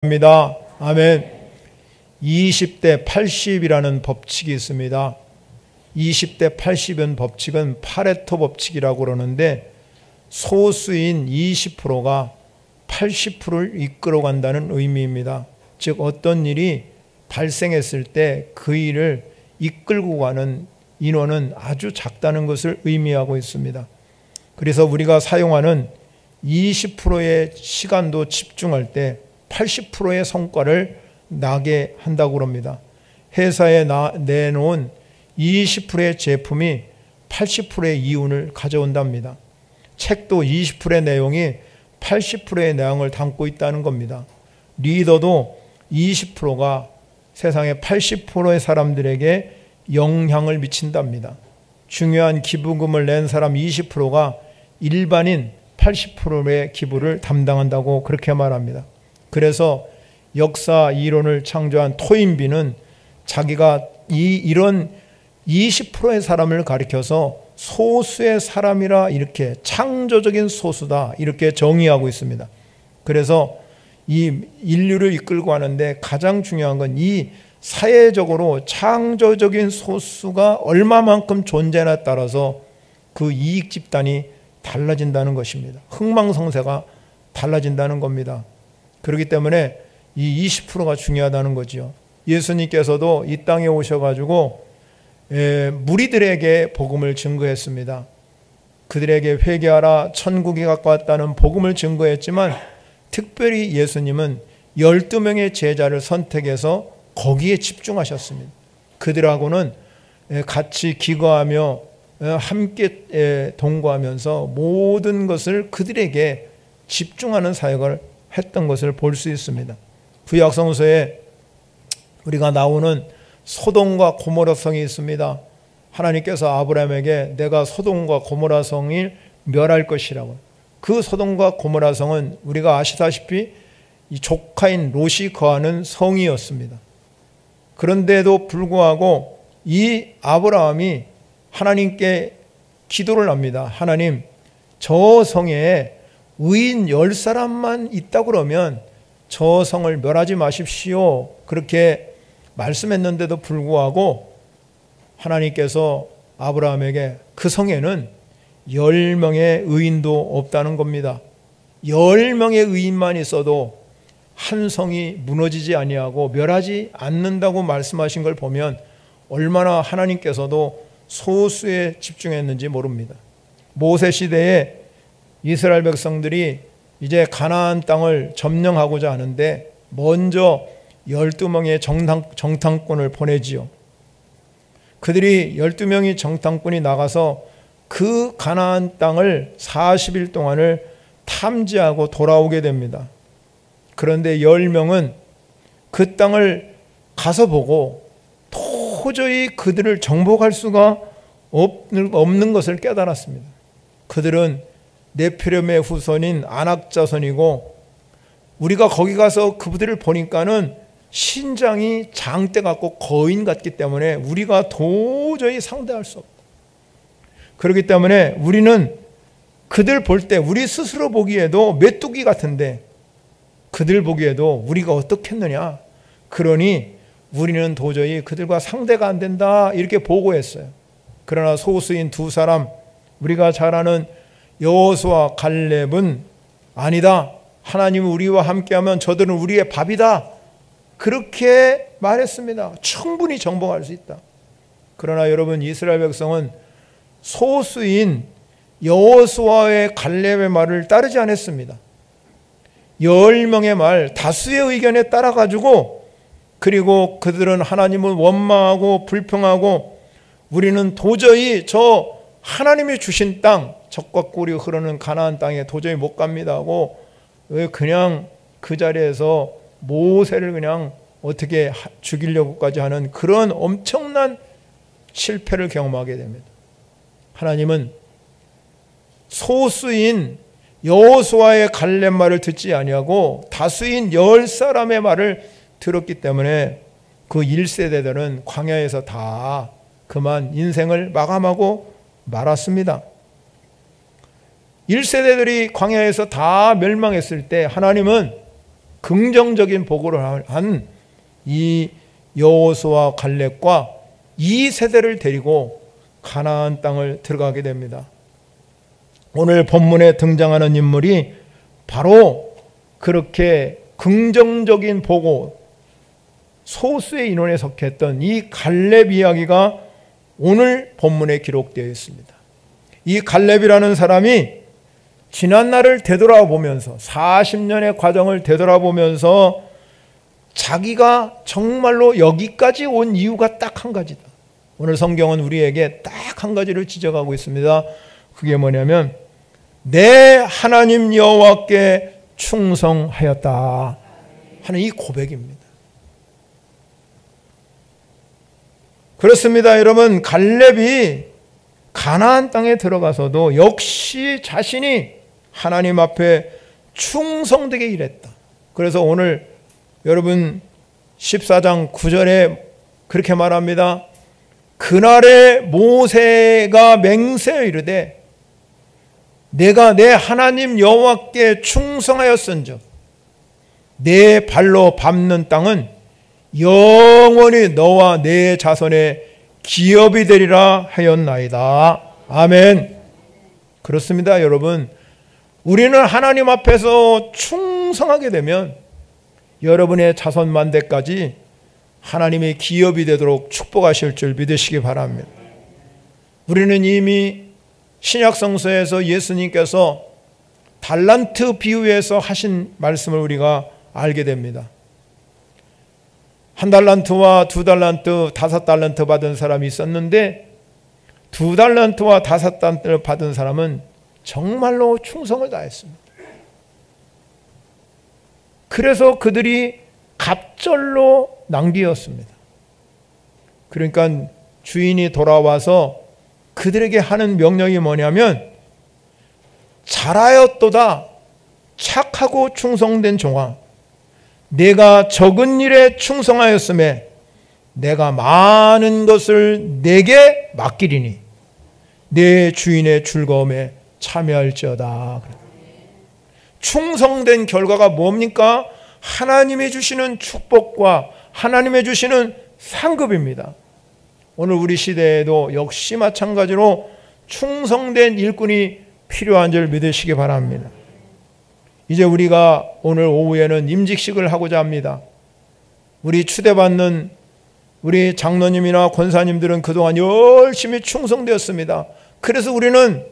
입니다. 아멘. 20대 80이라는 법칙이 있습니다. 20대 80은 법칙은 파레토 법칙이라고 그러는데 소수인 20%가 80%를 이끌어간다는 의미입니다. 즉 어떤 일이 발생했을 때 그 일을 이끌고 가는 인원은 아주 작다는 것을 의미하고 있습니다. 그래서 우리가 사용하는 20%의 시간도 집중할 때 80%의 성과를 나게 한다고 합니다. 회사에 내놓은 20%의 제품이 80%의 이윤을 가져온답니다. 책도 20%의 내용이 80%의 내용을 담고 있다는 겁니다. 리더도 20%가 세상의 80%의 사람들에게 영향을 미친답니다. 중요한 기부금을 낸 사람 20%가 일반인 80%의 기부를 담당한다고 그렇게 말합니다. 그래서 역사 이론을 창조한 토인비는 자기가 이런 20%의 사람을 가리켜서 소수의 사람이라 이렇게 창조적인 소수다 이렇게 정의하고 있습니다. 그래서 이 인류를 이끌고 가는데 가장 중요한 건 이 사회적으로 창조적인 소수가 얼마만큼 존재하냐에 따라서 그 이익 집단이 달라진다는 것입니다. 흥망성쇠가 달라진다는 겁니다. 그렇기 때문에 이 20%가 중요하다는 거죠. 예수님께서도 이 땅에 오셔가지고 무리들에게 복음을 증거했습니다. 그들에게 회개하라 천국이 가까웠다는 복음을 증거했지만 특별히 예수님은 12명의 제자를 선택해서 거기에 집중하셨습니다. 그들하고는 같이 기거하며 함께 동거하면서 모든 것을 그들에게 집중하는 사역을 했던 것을 볼 수 있습니다. 구약성서에 우리가 나오는 소돔과 고모라 성이 있습니다. 하나님께서 아브라함에게 내가 소돔과 고모라 성을 멸할 것이라고. 그 소돔과 고모라 성은 우리가 아시다시피 이 조카인 롯이 거하는 성이었습니다. 그런데도 불구하고 이 아브라함이 하나님께 기도를 합니다. 하나님, 저 성에 의인 10사람만 있다 그러면 저 성을 멸하지 마십시오. 그렇게 말씀했는데도 불구하고 하나님께서 아브라함에게 그 성에는 10명의 의인도 없다는 겁니다. 10명의 의인만 있어도 한 성이 무너지지 아니하고 멸하지 않는다고 말씀하신 걸 보면 얼마나 하나님께서도 소수에 집중했는지 모릅니다. 모세 시대에 이스라엘 백성들이 이제 가나안 땅을 점령하고자 하는데 먼저 12명의 정탐꾼을 보내지요. 그들이 12명의 정탐꾼이 나가서 그 가나안 땅을 40일 동안을 탐지하고 돌아오게 됩니다. 그런데 10명은 그 땅을 가서 보고 도저히 그들을 정복할 수가 없는 것을 깨달았습니다. 그들은 네피림의 후손인 아낙 자손이고 우리가 거기 가서 그들을 보니까는 신장이 장대 같고 거인 같기 때문에 우리가 도저히 상대할 수 없다. 그렇기 때문에 우리는 그들 볼 때 우리 스스로 보기에도 메뚜기 같은데 그들 보기에도 우리가 어떻겠느냐. 그러니 우리는 도저히 그들과 상대가 안 된다 이렇게 보고했어요. 그러나 소수인 두 사람 우리가 잘 아는 여호수아와 갈렙은 아니다. 하나님이 우리와 함께하면 저들은 우리의 밥이다. 그렇게 말했습니다. 충분히 정복할 수 있다. 그러나 여러분 이스라엘 백성은 소수인 여호수아의 갈렙의 말을 따르지 않았습니다. 10명의 말 다수의 의견에 따라가지고 그리고 그들은 하나님을 원망하고 불평하고 우리는 도저히 저 하나님이 주신 땅 적과 꿀이 흐르는 가나안 땅에 도저히 못 갑니다 하고 그냥 그 자리에서 모세를 그냥 어떻게 죽이려고까지 하는 그런 엄청난 실패를 경험하게 됩니다. 하나님은 소수인 여호수아의 갈렙 말을 듣지 아니하고 다수인 10사람의 말을 들었기 때문에 그 1세대들은 광야에서 다 그만 인생을 마감하고 말았습니다. 1세대들이 광야에서 다 멸망했을 때 하나님은 긍정적인 보고를 한 이 여호수아 갈렙과 이 세대를 데리고 가나안 땅을 들어가게 됩니다. 오늘 본문에 등장하는 인물이 바로 그렇게 긍정적인 보고, 소수의 인원에 속했던 이 갈렙 이야기가 오늘 본문에 기록되어 있습니다. 이 갈렙이라는 사람이 지난날을 되돌아보면서 40년의 과정을 되돌아보면서 자기가 정말로 여기까지 온 이유가 딱 한 가지다. 오늘 성경은 우리에게 딱 한 가지를 지적하고 있습니다. 그게 뭐냐면 내 하나님 여호와께 충성하였다 하는 이 고백입니다. 그렇습니다. 여러분, 갈렙이 가나안 땅에 들어가서도 역시 자신이 하나님 앞에 충성되게 일했다. 그래서 오늘 여러분 14장 9절에 그렇게 말합니다. 그날에 모세가 맹세하여 이르되 내가 내 하나님 여호와께 충성하였은즉 내 발로 밟는 땅은 영원히 너와 내 자손의 기업이 되리라 하였나이다. 아멘. 그렇습니다, 여러분. 우리는 하나님 앞에서 충성하게 되면 여러분의 자손 만대까지 하나님의 기업이 되도록 축복하실 줄 믿으시기 바랍니다. 우리는 이미 신약 성서에서 예수님께서 달란트 비유에서 하신 말씀을 우리가 알게 됩니다. 1달란트와 2달란트, 5달란트 받은 사람이 있었는데 2달란트와 5달란트를 받은 사람은 정말로 충성을 다했습니다. 그래서 그들이 갑절로 낭비였습니다. 그러니까 주인이 돌아와서 그들에게 하는 명령이 뭐냐면 잘하였도다 착하고 충성된 종아, 내가 적은 일에 충성하였음에 내가 많은 것을 내게 맡기리니 내 주인의 즐거움에 참여할지어다. 충성된 결과가 뭡니까? 하나님이 주시는 축복과 하나님이 주시는 상급입니다. 오늘 우리 시대에도 역시 마찬가지로 충성된 일꾼이 필요한 줄 믿으시기 바랍니다. 이제 우리가 오늘 오후에는 임직식을 하고자 합니다. 우리 추대받는 우리 장로님이나 권사님들은 그동안 열심히 충성되었습니다. 그래서 우리는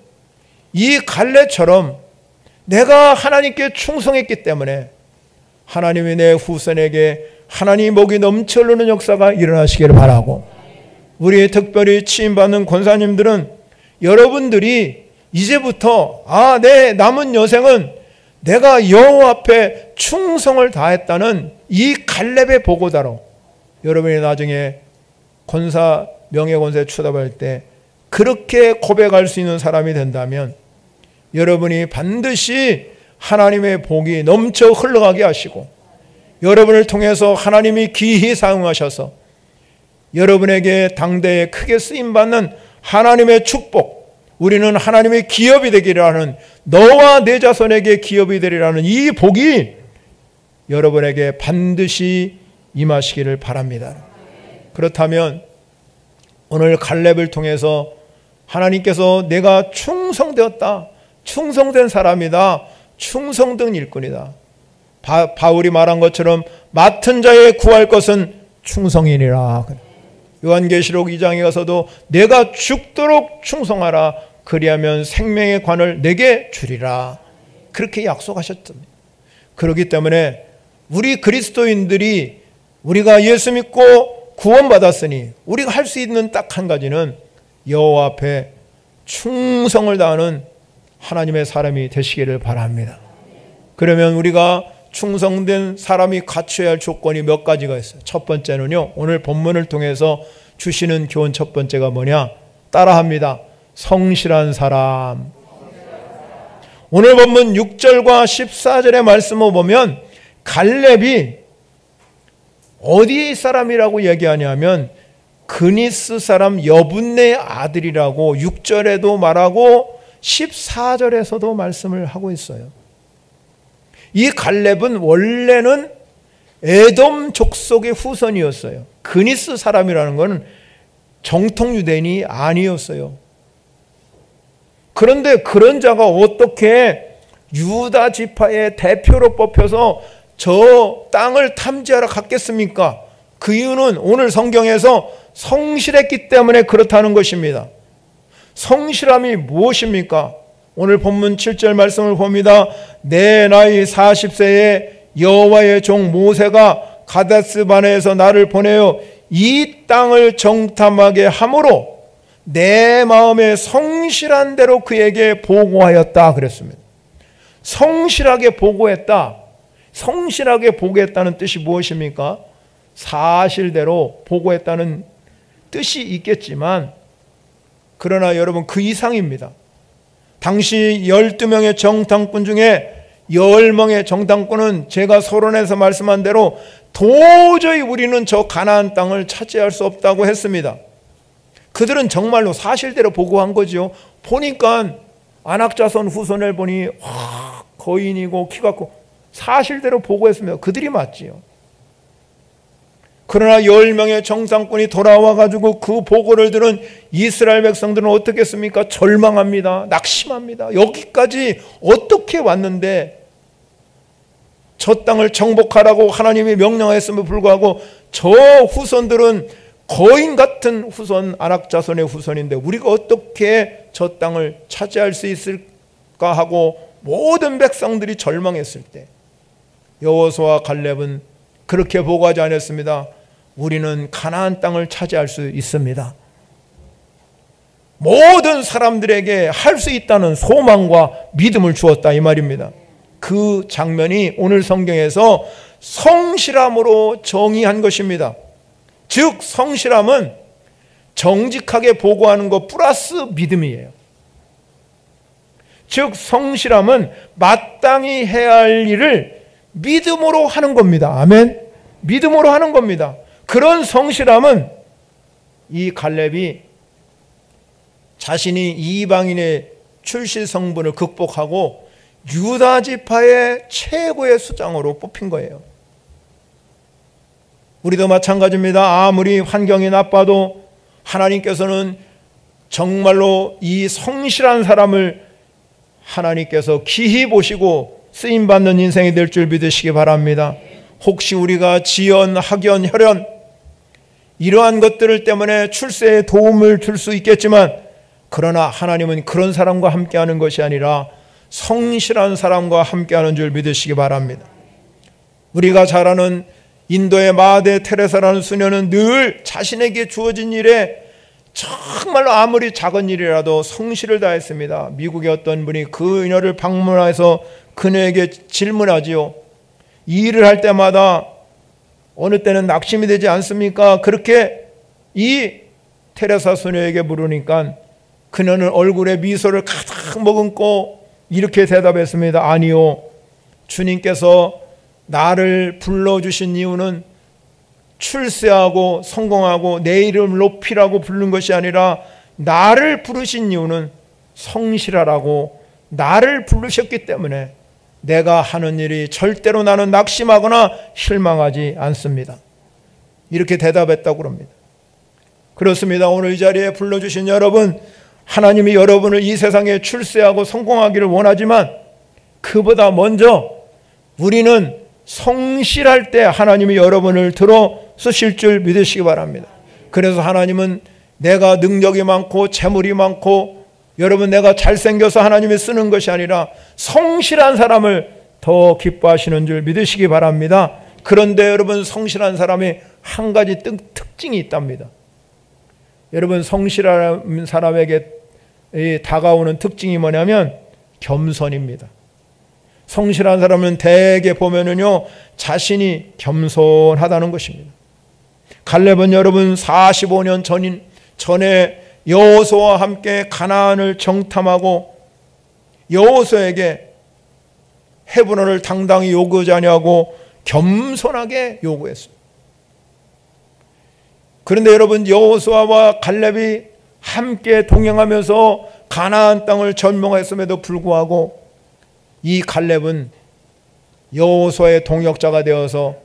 이 갈렙처럼 내가 하나님께 충성했기 때문에 하나님이 내 후손에게 하나님 복이 넘쳐 흐르는 역사가 일어나시기를 바라고, 우리 특별히 치임받는 권사님들은 여러분들이 이제부터 내 남은 여생은 내가 여호와 앞에 충성을 다했다는 이 갈렙의 보고다로 여러분이 나중에 권사, 명예권사에 출답할 때 그렇게 고백할 수 있는 사람이 된다면 여러분이 반드시 하나님의 복이 넘쳐 흘러가게 하시고 여러분을 통해서 하나님이 귀히 사용하셔서 여러분에게 당대에 크게 쓰임받는 하나님의 축복, 우리는 하나님의 기업이 되기라는, 너와 내 자손에게 기업이 되리라는 이 복이 여러분에게 반드시 임하시기를 바랍니다. 그렇다면 오늘 갈렙을 통해서 하나님께서 내가 충성되었다, 충성된 사람이다, 충성된 일꾼이다, 바울이 말한 것처럼 맡은 자에 구할 것은 충성이니라. 요한계시록 2장에 가서도 내가 죽도록 충성하라, 그리하면 생명의 관을 내게 주리라, 그렇게 약속하셨습니다. 그렇기 때문에 우리 그리스도인들이 우리가 예수 믿고 구원받았으니 우리가 할 수 있는 딱 한 가지는 여호와 앞에 충성을 다하는 하나님의 사람이 되시기를 바랍니다. 그러면 우리가 충성된 사람이 갖춰야 할 조건이 몇 가지가 있어요. 첫 번째는요, 오늘 본문을 통해서 주시는 교훈 첫 번째가 뭐냐? 따라합니다. 성실한 사람. 오늘 본문 6절과 14절의 말씀을 보면 갈렙이 어디의 사람이라고 얘기하냐면 그니스 사람 여분네의 아들이라고 6절에도 말하고 14절에서도 말씀을 하고 있어요. 이 갈렙은 원래는 에돔 족속의 후손이었어요. 그니스 사람이라는 것은 정통 유대인이 아니었어요. 그런데 그런 자가 어떻게 유다 지파의 대표로 뽑혀서 저 땅을 탐지하러 갔겠습니까? 그 이유는 오늘 성경에서 성실했기 때문에 그렇다는 것입니다. 성실함이 무엇입니까? 오늘 본문 7절 말씀을 봅니다. 내 나이 40세에 여호와의 종 모세가 가데스 바네에서 나를 보내어 이 땅을 정탐하게 함으로 내 마음에 성실한 대로 그에게 보고하였다 그랬습니다. 성실하게 보고했다. 성실하게 보고했다는 뜻이 무엇입니까? 사실대로 보고했다는 뜻이 있겠지만 그러나 여러분 그 이상입니다. 당시 12명의 정탐꾼 중에 10명의 정탐꾼은 제가 서론에서 말씀한 대로 도저히 우리는 저 가나안 땅을 차지할 수 없다고 했습니다. 그들은 정말로 사실대로 보고한 거죠. 보니까 안악자손 후손을 보니 거인이고 키가 크고 사실대로 보고했습니다. 그들이 맞지요. 그러나 10명의 정탐꾼이 돌아와가지고 그 보고를 들은 이스라엘 백성들은 어떻게 했습니까? 절망합니다. 낙심합니다. 여기까지 어떻게 왔는데 저 땅을 정복하라고 하나님이 명령했음에도 불구하고 저 후손들은 거인 같은 후손, 안악자손의 후손인데 우리가 어떻게 저 땅을 차지할 수 있을까 하고 모든 백성들이 절망했을 때 여호수아와 갈렙은 그렇게 보고하지 않았습니다. 우리는 가나안 땅을 차지할 수 있습니다. 모든 사람들에게 할 수 있다는 소망과 믿음을 주었다 이 말입니다. 그 장면이 오늘 성경에서 성실함으로 정의한 것입니다. 즉 성실함은 정직하게 보고하는 것 플러스 믿음이에요. 즉 성실함은 마땅히 해야 할 일을 믿음으로 하는 겁니다. 아멘. 믿음으로 하는 겁니다. 그런 성실함은 이 갈렙이 자신이 이방인의 출신 성분을 극복하고 유다 지파의 최고의 수장으로 뽑힌 거예요. 우리도 마찬가지입니다. 아무리 환경이 나빠도 하나님께서는 정말로 이 성실한 사람을 하나님께서 기히 보시고 쓰임받는 인생이 될 줄 믿으시기 바랍니다. 혹시 우리가 지연, 학연, 혈연 이러한 것들 때문에 출세에 도움을 줄 수 있겠지만 그러나 하나님은 그런 사람과 함께하는 것이 아니라 성실한 사람과 함께하는 줄 믿으시기 바랍니다. 우리가 잘 아는 인도의 마대 테레사라는 수녀는 늘 자신에게 주어진 일에 정말로 아무리 작은 일이라도 성실을 다했습니다. 미국의 어떤 분이 그녀를 방문해서 그녀에게 질문하지요. 이 일을 할 때마다 어느 때는 낙심이 되지 않습니까? 그렇게 이 테레사 수녀에게 물으니까 그녀는 얼굴에 미소를 가득 머금고 이렇게 대답했습니다. 아니요. 주님께서 나를 불러주신 이유는 출세하고 성공하고 내 이름을 높이라고 부른 것이 아니라 나를 부르신 이유는 성실하라고 나를 부르셨기 때문에 내가 하는 일이 절대로 나는 낙심하거나 실망하지 않습니다. 이렇게 대답했다고 합니다. 그렇습니다. 오늘 이 자리에 불러주신 여러분, 하나님이 여러분을 이 세상에 출세하고 성공하기를 원하지만 그보다 먼저 우리는 성실할 때 하나님이 여러분을 들어 쓰실 줄 믿으시기 바랍니다. 그래서 하나님은 내가 능력이 많고 재물이 많고 여러분 내가 잘생겨서 하나님이 쓰는 것이 아니라 성실한 사람을 더 기뻐하시는 줄 믿으시기 바랍니다. 그런데 여러분 성실한 사람이 한 가지 특징이 있답니다. 여러분 성실한 사람에게 다가오는 특징이 뭐냐면 겸손입니다. 성실한 사람은 대개 보면은요 자신이 겸손하다는 것입니다. 갈렙은 여러분 45년 전에 여호수아와 함께 가나안을 정탐하고 여호수아에게 헤브론을 당당히 요구하지 아니하고 겸손하게 요구했습니다. 그런데 여러분 여호수아와 갈렙이 함께 동행하면서 가나안 땅을 점령했음에도 불구하고 이 갈렙은 여호수아의 동역자가 되어서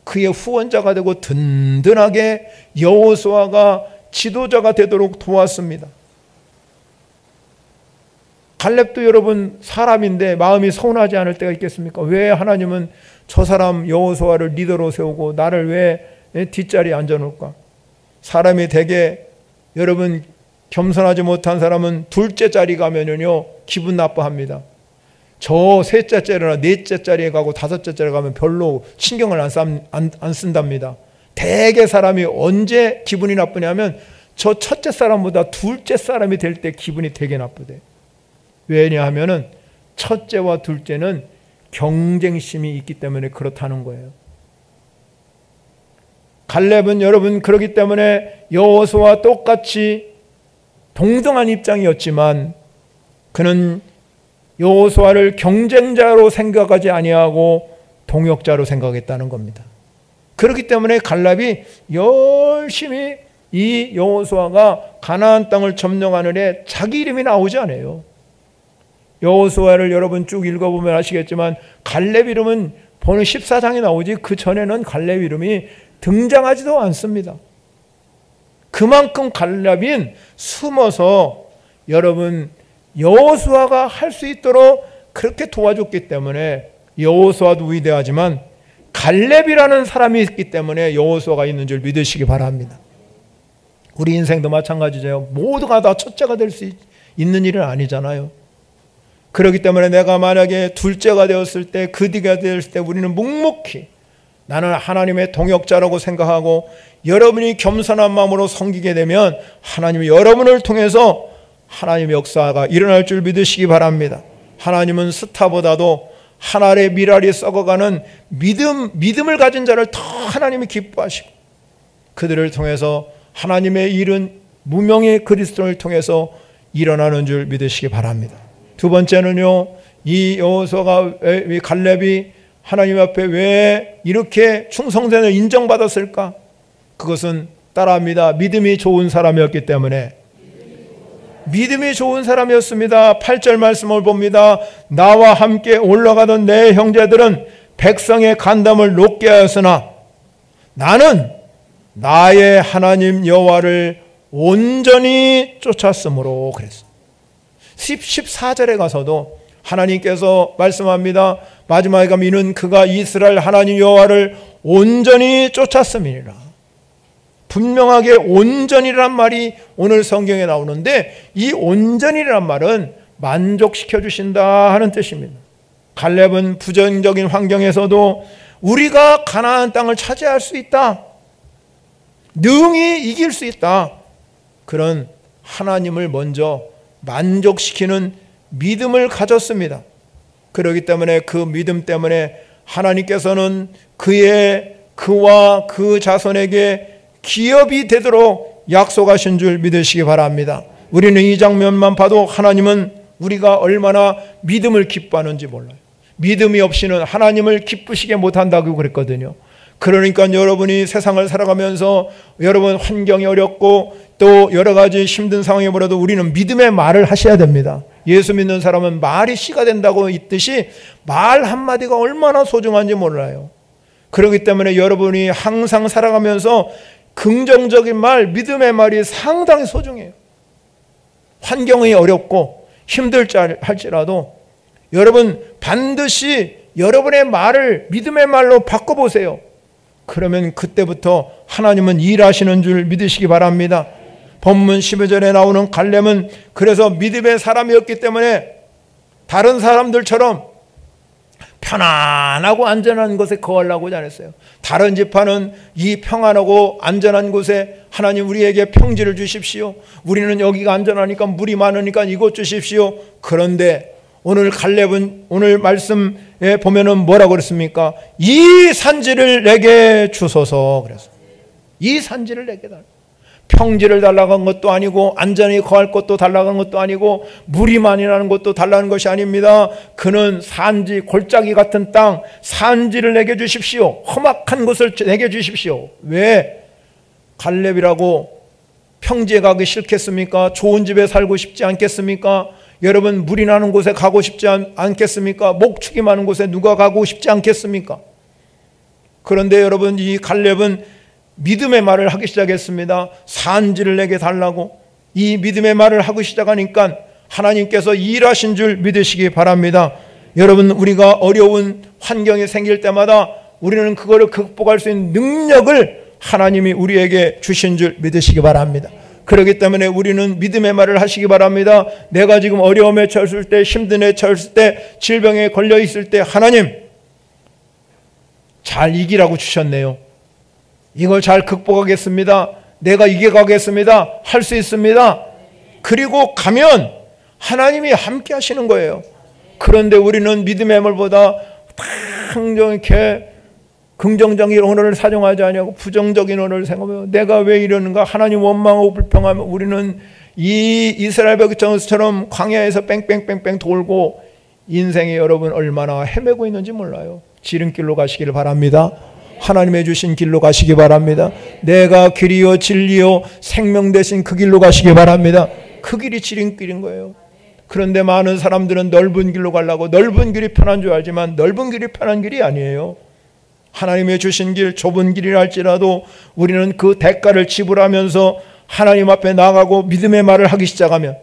그의 후원자가 되고 든든하게 여호수아가 지도자가 되도록 도왔습니다. 갈렙도 여러분 사람인데 마음이 서운하지 않을 때가 있겠습니까? 왜 하나님은 저 사람 여호수아를 리더로 세우고 나를 왜 뒷자리에 앉아놓을까? 사람이 되게 여러분 겸손하지 못한 사람은 둘째 자리 가면은요 기분 나빠합니다. 저 셋째 자리나 넷째 자리에 가고 다섯째 자리에 가면 별로 신경을 안 쓴답니다. 대개 사람이 언제 기분이 나쁘냐면 저 첫째 사람보다 둘째 사람이 될 때 기분이 되게 나쁘대. 왜냐하면은 첫째와 둘째는 경쟁심이 있기 때문에 그렇다는 거예요. 갈렙은 여러분 그렇기 때문에 여호수아와 똑같이 동등한 입장이었지만 그는 여호수아를 경쟁자로 생각하지 아니하고 동역자로 생각했다는 겁니다. 그렇기 때문에 갈렙이 열심히 이 여호수아가 가나안 땅을 점령하는데 자기 이름이 나오지 않아요. 여호수아를 여러분 쭉 읽어보면 아시겠지만 갈렙 이름은 보는 14장에 나오지 그 전에는 갈렙 이름이 등장하지도 않습니다. 그만큼 갈렙인 숨어서 여러분 여호수아가 할 수 있도록 그렇게 도와줬기 때문에 여호수아도 위대하지만 갈렙이라는 사람이 있기 때문에 여호수아가 있는 줄 믿으시기 바랍니다. 우리 인생도 마찬가지죠. 모두가 다 첫째가 될 수 있는 일은 아니잖아요. 그렇기 때문에 내가 만약에 둘째가 되었을 때 그 뒤가 되었을 때 우리는 묵묵히 나는 하나님의 동역자라고 생각하고 여러분이 겸손한 마음으로 섬기게 되면 하나님이 여러분을 통해서 하나님의 역사가 일어날 줄 믿으시기 바랍니다. 하나님은 스타보다도 하늘의 미랄이 썩어가는 믿음을 가진 자를 더 하나님이 기뻐하시고 그들을 통해서 하나님의 일은 무명의 그리스도를 통해서 일어나는 줄 믿으시기 바랍니다. 두 번째는요, 이 여호수아가 갈렙이 하나님 앞에 왜 이렇게 충성됨을 인정받았을까? 그것은 따라합니다. 믿음이 좋은 사람이었기 때문에. 믿음이 좋은 사람이었습니다. 8절 말씀을 봅니다. 나와 함께 올라가던 내 형제들은 백성의 간담을 높게 하였으나 나는 나의 하나님 여호와를 온전히 쫓았으므로 그랬어. 14절에 가서도 하나님께서 말씀합니다. 마지막에 가면 이는 그가 이스라엘 하나님 여호와를 온전히 쫓았음이니라. 분명하게 온전이란 말이 오늘 성경에 나오는데 이 온전이란 말은 만족시켜 주신다 하는 뜻입니다. 갈렙은 부정적인 환경에서도 우리가 가나안 땅을 차지할 수 있다, 능히 이길 수 있다, 그런 하나님을 먼저 만족시키는 믿음을 가졌습니다. 그렇기 때문에 그 믿음 때문에 하나님께서는 그와 그 자손에게 기업이 되도록 약속하신 줄 믿으시기 바랍니다. 우리는 이 장면만 봐도 하나님은 우리가 얼마나 믿음을 기뻐하는지 몰라요. 믿음이 없이는 하나님을 기쁘시게 못한다고 그랬거든요. 그러니까 여러분이 세상을 살아가면서 여러분 환경이 어렵고 또 여러 가지 힘든 상황에 몰아도 우리는 믿음의 말을 하셔야 됩니다. 예수 믿는 사람은 말이 씨가 된다고 있듯이 말 한마디가 얼마나 소중한지 몰라요. 그렇기 때문에 여러분이 항상 살아가면서 긍정적인 말, 믿음의 말이 상당히 소중해요. 환경이 어렵고 힘들지 할지라도 여러분 반드시 여러분의 말을 믿음의 말로 바꿔보세요. 그러면 그때부터 하나님은 일하시는 줄 믿으시기 바랍니다. 본문 12절에 나오는 갈렙은 그래서 믿음의 사람이었기 때문에 다른 사람들처럼 편안하고 안전한 곳에 거하려고 하지 않았어요. 다른 지파는 이 평안하고 안전한 곳에 하나님 우리에게 평지를 주십시오. 우리는 여기가 안전하니까 물이 많으니까 이곳 주십시오. 그런데 오늘 갈렙은 오늘 말씀에 보면은 뭐라고 그랬습니까? 이 산지를 내게 주소서 그랬어요. 이 산지를 내게 달라. 평지를 달라고 한 것도 아니고 안전히 거할 것도 달라고 한 것도 아니고 물이 많이 나는 것도 달라는 것이 아닙니다. 그는 산지, 골짜기 같은 땅, 산지를 내게 주십시오. 험악한 곳을 내게 주십시오. 왜? 갈렙이라고 평지에 가기 싫겠습니까? 좋은 집에 살고 싶지 않겠습니까? 여러분, 물이 나는 곳에 가고 싶지 않겠습니까? 목축이 많은 곳에 누가 가고 싶지 않겠습니까? 그런데 여러분, 이 갈렙은 믿음의 말을 하기 시작했습니다. 산지를 내게 달라고. 이 믿음의 말을 하고 시작하니까 하나님께서 일하신 줄 믿으시기 바랍니다. 여러분, 우리가 어려운 환경이 생길 때마다 우리는 그거를 극복할 수 있는 능력을 하나님이 우리에게 주신 줄 믿으시기 바랍니다. 그렇기 때문에 우리는 믿음의 말을 하시기 바랍니다. 내가 지금 어려움에 처했을 때, 힘든에 처했을 때, 질병에 걸려 있을 때 하나님 잘 이기라고 주셨네요. 이걸 잘 극복하겠습니다. 내가 이겨가겠습니다. 할 수 있습니다. 그리고 가면 하나님이 함께 하시는 거예요. 그런데 우리는 믿음의 말보다 이렇게 긍정적인 언어를 사용하지 아니하고 부정적인 언어를 생각하며 내가 왜 이러는가 하나님 원망하고 불평하며 우리는 이 이스라엘 백성처럼 광야에서 뺑뺑뺑뺑 돌고 인생이 여러분 얼마나 헤매고 있는지 몰라요. 지름길로 가시기를 바랍니다. 하나님의 주신 길로 가시기 바랍니다. 내가 길이요 진리요 생명 되신 그 길로 가시기 바랍니다. 그 길이 지름길인 거예요. 그런데 많은 사람들은 넓은 길로 가려고 넓은 길이 편한 줄 알지만 넓은 길이 편한 길이 아니에요. 하나님의 주신 길, 좁은 길이라 할지라도 우리는 그 대가를 지불하면서 하나님 앞에 나가고 믿음의 말을 하기 시작하면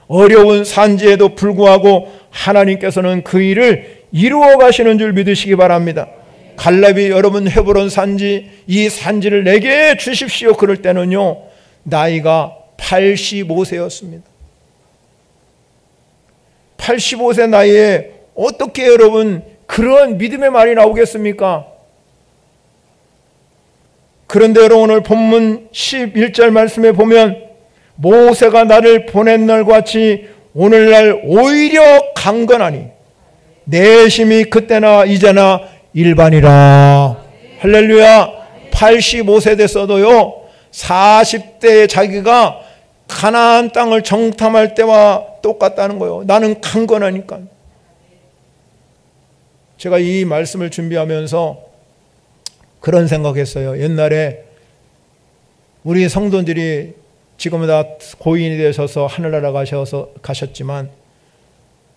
어려운 산지에도 불구하고 하나님께서는 그 일을 이루어 가시는 줄 믿으시기 바랍니다. 갈렙이 여러분 헤브론 산지, 이 산지를 내게 주십시오. 그럴 때는요 나이가 85세였습니다. 85세 나이에 어떻게 여러분 그런 믿음의 말이 나오겠습니까? 그런데 여러분 오늘 본문 11절 말씀에 보면 모세가 나를 보낸 날 같이 오늘날 오히려 강건하니 내 힘이 그때나 이제나 일반이라. 할렐루야. 85세 됐어도요 40대에 자기가 가나안 땅을 정탐할 때와 똑같다는 거예요. 나는 강건하니까. 제가 이 말씀을 준비하면서 그런 생각했어요. 옛날에 우리 성도들이 지금은 다 고인이 되셔서 하늘나라 가셨지만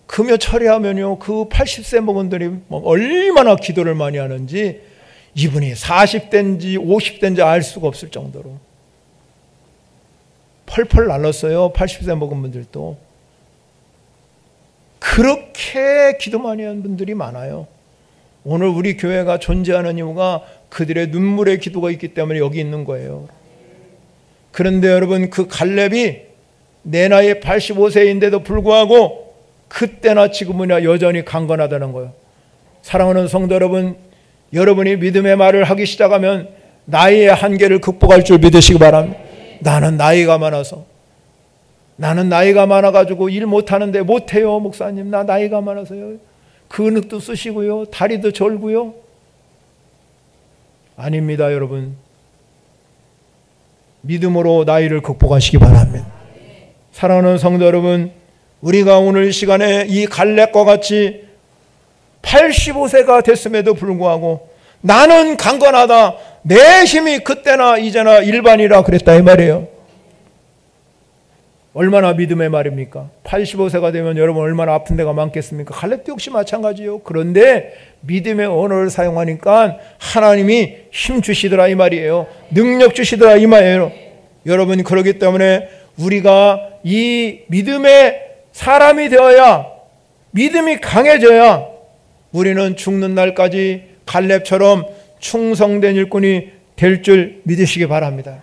금요 철회하면요 그 80세 먹은들이 얼마나 기도를 많이 하는지 이분이 40대인지 50대인지 알 수가 없을 정도로 펄펄 날랐어요. 80세 먹은 분들도. 그렇게 기도 많이 하는 분들이 많아요. 오늘 우리 교회가 존재하는 이유가 그들의 눈물의 기도가 있기 때문에 여기 있는 거예요. 그런데 여러분 그 갈렙이 내 나이 85세인데도 불구하고 그때나 지금이나 여전히 강건하다는 거예요. 사랑하는 성도 여러분, 여러분이 믿음의 말을 하기 시작하면 나이의 한계를 극복할 줄 믿으시기 바랍니다. 나는 나이가 많아가지고 일 못하는데 못해요 목사님. 나 나이가 많아서요. 근육도 쓰시고요 다리도 절고요. 아닙니다 여러분. 믿음으로 나이를 극복하시기 바랍니다. 사랑하는 성도 여러분, 우리가 오늘 이 시간에 이 갈렙과 같이 85세가 됐음에도 불구하고 나는 강건하다. 내 힘이 그때나 이제나 일반이라 그랬다 이 말이에요. 얼마나 믿음의 말입니까? 85세가 되면 여러분 얼마나 아픈 데가 많겠습니까? 갈렙도 역시 마찬가지요. 그런데 믿음의 언어를 사용하니까 하나님이 힘 주시더라 이 말이에요. 능력 주시더라 이 말이에요. 여러분 그렇기 때문에 우리가 이 믿음의 사람이 되어야, 믿음이 강해져야 우리는 죽는 날까지 갈렙처럼 충성된 일꾼이 될 줄 믿으시기 바랍니다.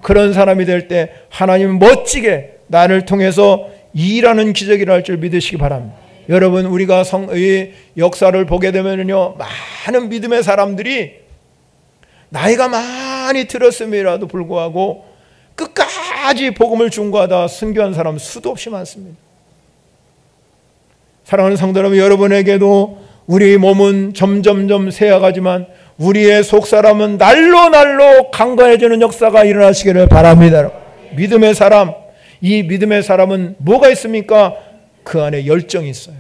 그런 사람이 될 때 하나님은 멋지게 나를 통해서 일하는 기적이 날 줄 믿으시기 바랍니다. 여러분 우리가 이 역사를 보게 되면요 많은 믿음의 사람들이 나이가 많이 들었음에라도 불구하고 끝까지 복음을 중고하다 순교한 사람 수도 없이 많습니다. 사랑하는 성도 여러분, 여러분에게도 우리 몸은 점점점 쇠약하지만 우리의 속사람은 날로 강건해지는 역사가 일어나시기를 바랍니다. 믿음의 사람, 이 믿음의 사람은 뭐가 있습니까? 그 안에 열정이 있어요.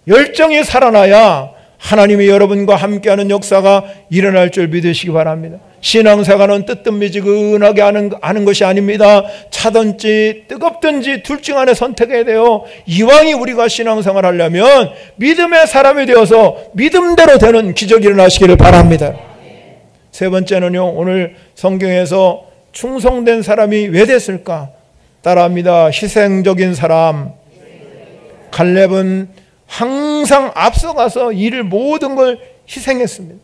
열정이 살아나야 하나님이 여러분과 함께하는 역사가 일어날 줄 믿으시기 바랍니다. 신앙생활은 뜨뜻미지근하게 하는 것이 아닙니다. 차든지 뜨겁든지 둘 중 하나 선택해야 돼요. 이왕이 우리가 신앙생활 하려면 믿음의 사람이 되어서 믿음대로 되는 기적이 일어나시기를 바랍니다. 세 번째는요, 오늘 성경에서 충성된 사람이 왜 됐을까? 따라합니다. 희생적인 사람. 갈렙은 항상 앞서가서 모든 걸 희생했습니다.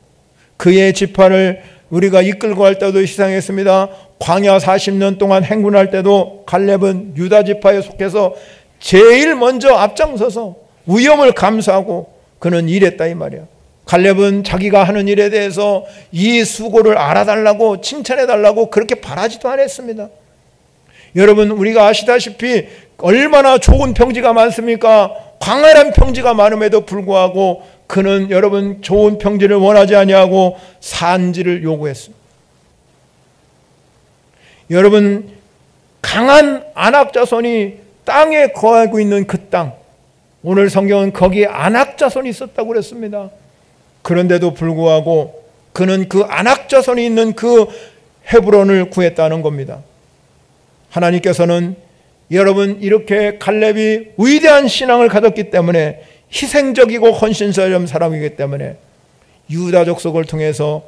그의 지파를 우리가 이끌고 갈 때도 희생했습니다. 광야 40년 동안 행군할 때도 갈렙은 유다 지파에 속해서 제일 먼저 앞장서서 위험을 감수하고 그는 일했다 이 말이야. 갈렙은 자기가 하는 일에 대해서 이 수고를 알아달라고 칭찬해달라고 그렇게 바라지도 않았습니다. 여러분, 우리가 아시다시피 얼마나 좋은 평지가 많습니까? 광활한 평지가 많음에도 불구하고 그는 여러분 좋은 평지를 원하지 아니하고 산지를 요구했습니다. 여러분, 강한 아낙 자손이 땅에 거하고 있는 그 땅, 오늘 성경은 거기에 아낙 자손이 있었다고 그랬습니다. 그런데도 불구하고 그는 그 아낙 자손이 있는 그 헤브론을 구했다는 겁니다. 하나님께서는 여러분 이렇게 갈렙이 위대한 신앙을 가졌기 때문에 희생적이고 헌신스러운 사람이기 때문에 유다 족속을 통해서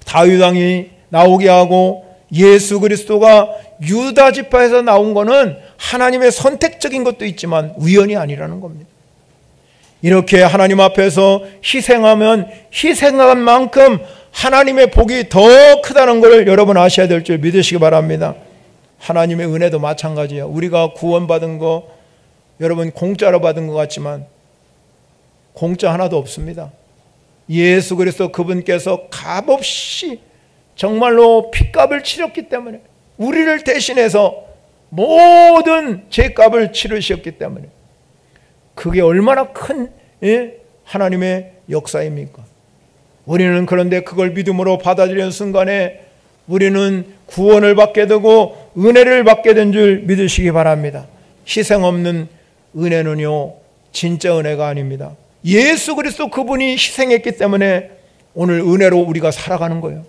다윗 왕이 나오게 하고 예수 그리스도가 유다 지파에서 나온 것은 하나님의 선택적인 것도 있지만 우연이 아니라는 겁니다. 이렇게 하나님 앞에서 희생하면 희생한 만큼 하나님의 복이 더 크다는 것을 여러분 아셔야 될 줄 믿으시기 바랍니다. 하나님의 은혜도 마찬가지예요. 우리가 구원받은 거 여러분 공짜로 받은 것 같지만 공짜 하나도 없습니다. 예수 그리스도 그분께서 값없이 정말로 핏값을 치렀기 때문에 우리를 대신해서 모든 죄값을 치르셨기 때문에 그게 얼마나 큰 하나님의 역사입니까? 우리는 그런데 그걸 믿음으로 받아들이는 순간에 우리는 구원을 받게 되고 은혜를 받게 된 줄 믿으시기 바랍니다. 희생 없는 은혜는요 진짜 은혜가 아닙니다. 예수 그리스도 그분이 희생했기 때문에 오늘 은혜로 우리가 살아가는 거예요.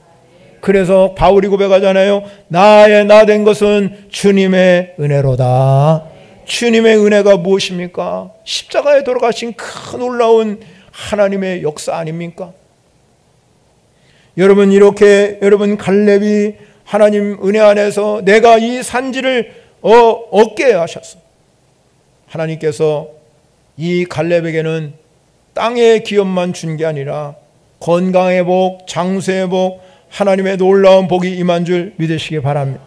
그래서 바울이 고백하잖아요. 나의 나 된 것은 주님의 은혜로다. 주님의 은혜가 무엇입니까? 십자가에 돌아가신 큰 놀라운 하나님의 역사 아닙니까? 여러분 이렇게 여러분 갈렙이 하나님 은혜 안에서 내가 이 산지를 얻게 하셨어. 하나님께서 이 갈렙에게는 땅의 기업만 준 게 아니라 건강의 복, 장수의 복, 하나님의 놀라운 복이 임한 줄 믿으시기 바랍니다.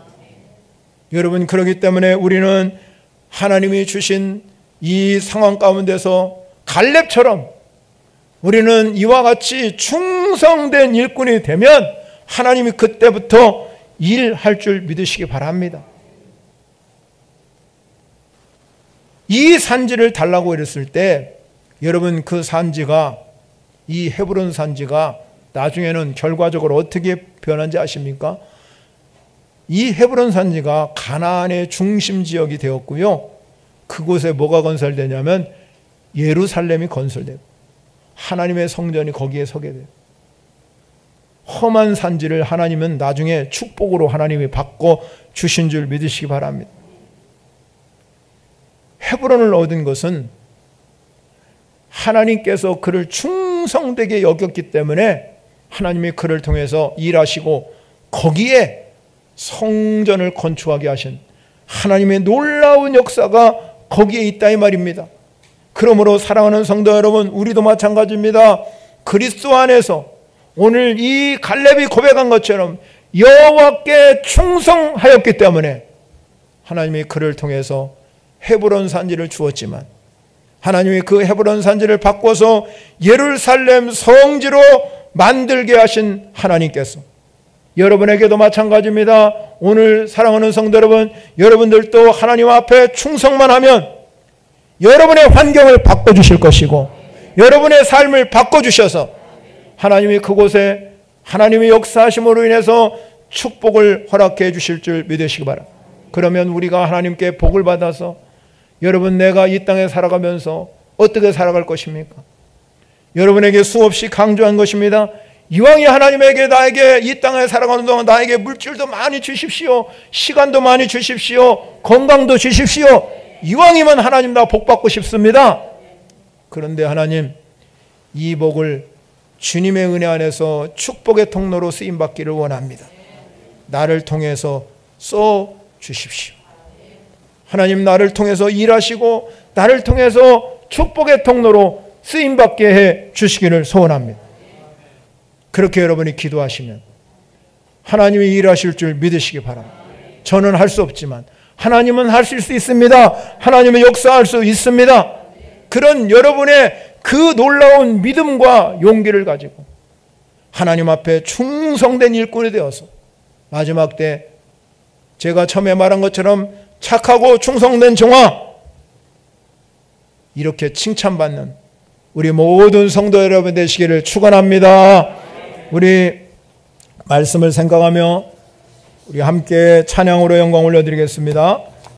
여러분 그렇기 때문에 우리는 하나님이 주신 이 상황 가운데서 갈렙처럼 우리는 이와 같이 충성된 일꾼이 되면 하나님이 그때부터 일할 줄 믿으시기 바랍니다. 이 산지를 달라고 그랬을 때 여러분 그 산지가 이 헤브론 산지가 나중에는 결과적으로 어떻게 변한지 아십니까? 이 헤브론 산지가 가나안의 중심 지역이 되었고요. 그곳에 뭐가 건설되냐면 예루살렘이 건설되고 하나님의 성전이 거기에 서게 돼요. 험한 산지를 하나님은 나중에 축복으로 하나님이 바꿔 주신 줄 믿으시기 바랍니다. 헤브론을 얻은 것은 하나님께서 그를 충성되게 여겼기 때문에 하나님이 그를 통해서 일하시고 거기에 성전을 건축하게 하신 하나님의 놀라운 역사가 거기에 있다 이 말입니다. 그러므로 사랑하는 성도 여러분, 우리도 마찬가지입니다. 그리스도 안에서 오늘 이 갈렙이 고백한 것처럼 여호와께 충성하였기 때문에 하나님이 그를 통해서 헤브론 산지를 주었지만 하나님이 그 헤브론 산지를 바꿔서 예루살렘 성지로 만들게 하신 하나님께서 여러분에게도 마찬가지입니다. 오늘 사랑하는 성도 여러분, 여러분들도 하나님 앞에 충성만 하면 여러분의 환경을 바꿔주실 것이고 여러분의 삶을 바꿔주셔서 하나님이 그곳에 하나님의 역사하심으로 인해서 축복을 허락해 주실 줄 믿으시기 바랍니다. 그러면 우리가 하나님께 복을 받아서 여러분 내가 이 땅에 살아가면서 어떻게 살아갈 것입니까? 여러분에게 수없이 강조한 것입니다. 이왕이 하나님에게 나에게 이 땅에 살아가는 동안 나에게 물질도 많이 주십시오. 시간도 많이 주십시오. 건강도 주십시오. 이왕이면 하나님 나 복 받고 싶습니다. 그런데 하나님 이 복을 주님의 은혜 안에서 축복의 통로로 쓰임받기를 원합니다. 나를 통해서 써 주십시오. 하나님 나를 통해서 일하시고 나를 통해서 축복의 통로로 쓰임받게 해 주시기를 소원합니다. 그렇게 여러분이 기도하시면 하나님이 일하실 줄 믿으시기 바랍니다. 저는 할 수 없지만 하나님은 하실 수 있습니다. 하나님은 역사할 수 있습니다. 그런 여러분의 그 놀라운 믿음과 용기를 가지고 하나님 앞에 충성된 일꾼이 되어서 마지막 때 제가 처음에 말한 것처럼 착하고 충성된 종아 이렇게 칭찬받는 우리 모든 성도 여러분 되시기를 축원합니다. 우리 말씀을 생각하며 우리 함께 찬양으로 영광 올려드리겠습니다.